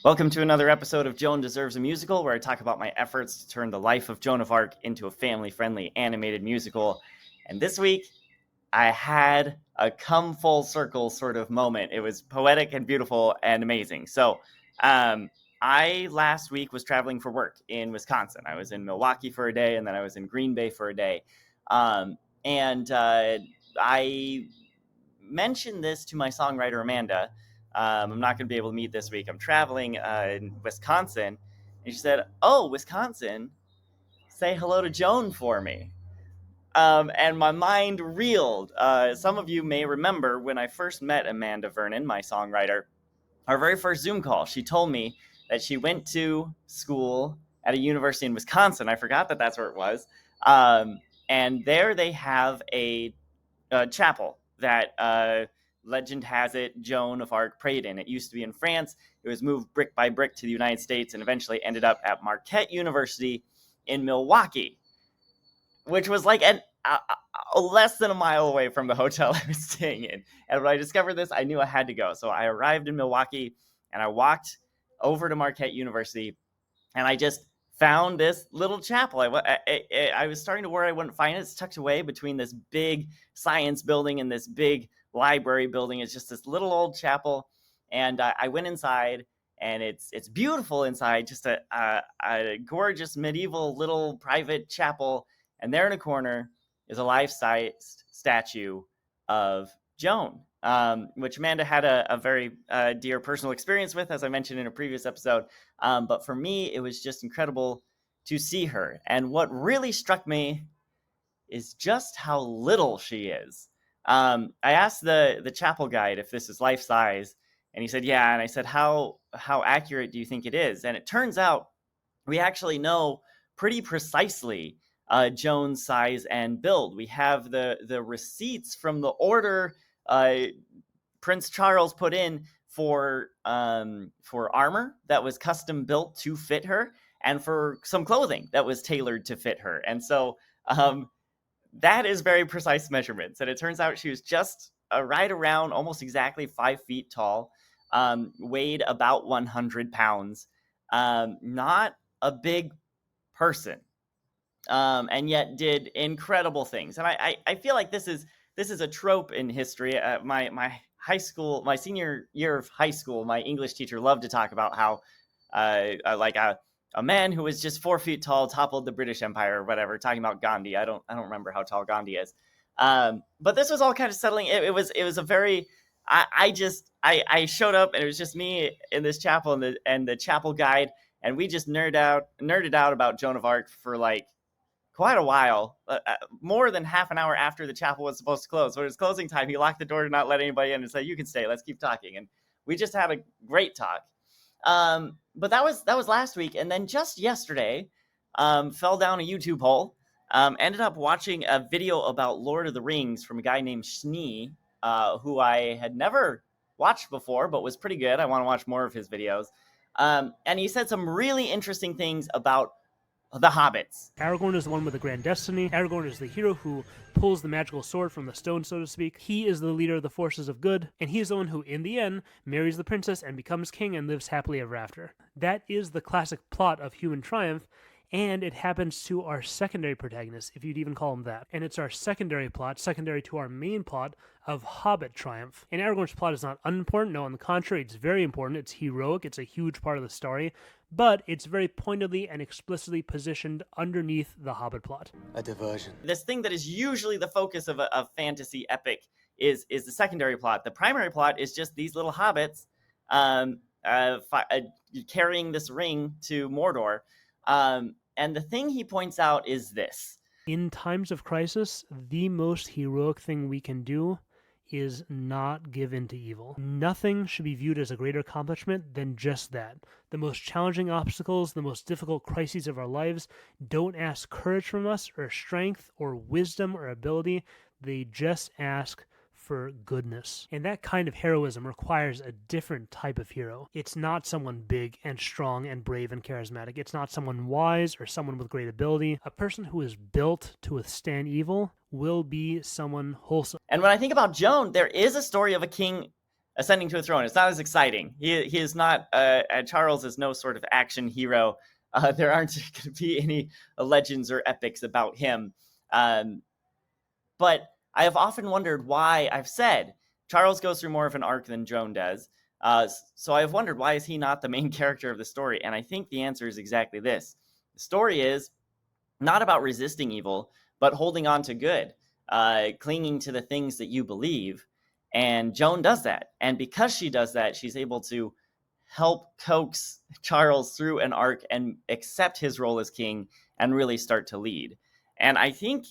Welcome to another episode of Joan Deserves a Musical, where I talk about my efforts to turn the life of Joan of Arc into a family-friendly animated musical. And this week, I had a come full circle sort of moment. It was poetic and beautiful and amazing. So, I last week was traveling for work in Wisconsin. I was in Milwaukee for a day, and then I was in Green Bay for a day. I mentioned this to my songwriter Amanda. I'm not going to be able to meet this week. I'm traveling in Wisconsin. And she said, "Oh, Wisconsin, say hello to Joan for me." And my mind reeled. Some of you may remember when I first met Amanda Vernon, my songwriter, our very first Zoom call. She told me that she went to school at a university in Wisconsin. I forgot that that's where it was. And there they have a chapel that legend has it Joan of Arc prayed in. It used to be in France. It was moved brick by brick to the United States and eventually ended up at Marquette University in Milwaukee, which was like less than a mile away from the hotel I was staying in. And when I discovered this, I knew I had to go. So I arrived in Milwaukee and I walked over to Marquette University and I just found this little chapel. I was starting to worry I wouldn't find it. It's tucked away between this big science building and this big library building. It's just this little old chapel. And I went inside, and it's beautiful inside, just a gorgeous medieval little private chapel. And there in a corner is a life-sized statue of Joan, which Amanda had a very dear personal experience with, as I mentioned in a previous episode. But for me, it was just incredible to see her. And what really struck me is just how little she is. I asked the chapel guide if this is life-size, and he said, yeah. And I said, how accurate do you think it is? And it turns out we actually know pretty precisely Joan's size and build. We have the receipts from the order Prince Charles put in for armor that was custom built to fit her, and for some clothing that was tailored to fit her. And so that is very precise measurements. And it turns out she was just right around almost exactly 5 feet tall, weighed about 100 pounds, not a big person. And yet did incredible things. And I feel like this is a trope in history. My high school, my senior year of high school, my English teacher loved to talk about how like a man who was just 4 feet tall toppled the British Empire or whatever, talking about Gandhi. I don't remember how tall Gandhi is. But this was all kind of settling. It was a very, I showed up and it was just me in this chapel and the chapel guide. And we just nerded out about Joan of Arc for like quite a while, more than half an hour after the chapel was supposed to close. When it was closing time, he locked the door to not let anybody in and said, "You can stay, let's keep talking." And we just had a great talk. But that was last week. And then just yesterday, fell down a YouTube hole, ended up watching a video about Lord of the Rings from a guy named Schnee, who I had never watched before, but was pretty good. I want to watch more of his videos. And he said some really interesting things about the hobbits. Aragorn is the one with the grand destiny. Aragorn is the hero who pulls the magical sword from the stone, so to speak. He is the leader of the forces of good, and he's the one who, in the end, marries the princess and becomes king and lives happily ever after. That is the classic plot of human triumph, and it happens to our secondary protagonist, if you'd even call him that. And it's our secondary plot, secondary to our main plot, of Hobbit triumph. And Aragorn's plot is not unimportant, no, on the contrary, it's very important, it's heroic, it's a huge part of the story, but it's very pointedly and explicitly positioned underneath the Hobbit plot. A diversion. This thing that is usually the focus of a fantasy epic is the secondary plot. The primary plot is just these little hobbits carrying this ring to Mordor. And the thing he points out is this. In times of crisis, the most heroic thing we can do is not give in to evil. Nothing should be viewed as a greater accomplishment than just that. The most challenging obstacles, the most difficult crises of our lives don't ask courage from us or strength or wisdom or ability. They just ask for goodness. And that kind of heroism requires a different type of hero. It's not someone big and strong and brave and charismatic. It's not someone wise or someone with great ability. A person who is built to withstand evil will be someone wholesome. And when I think about Joan, there is a story of a king ascending to a throne. It's not as exciting. He is not. Charles is no sort of action hero. There aren't going to be any legends or epics about him. But I have often wondered why. I've said Charles goes through more of an arc than Joan does. So I have wondered, why is he not the main character of the story? And I think the answer is exactly this. The story is not about resisting evil, but holding on to good, clinging to the things that you believe. And Joan does that. And because she does that, she's able to help coax Charles through an arc and accept his role as king and really start to lead. And I think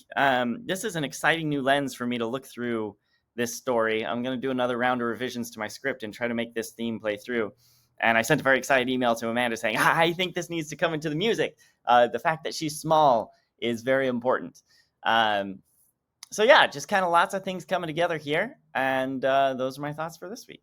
this is an exciting new lens for me to look through this story. I'm going to do another round of revisions to my script and try to make this theme play through. And I sent a very excited email to Amanda saying, I think this needs to come into the music. The fact that she's small is very important. So yeah, just kind of lots of things coming together here. And those are my thoughts for this week.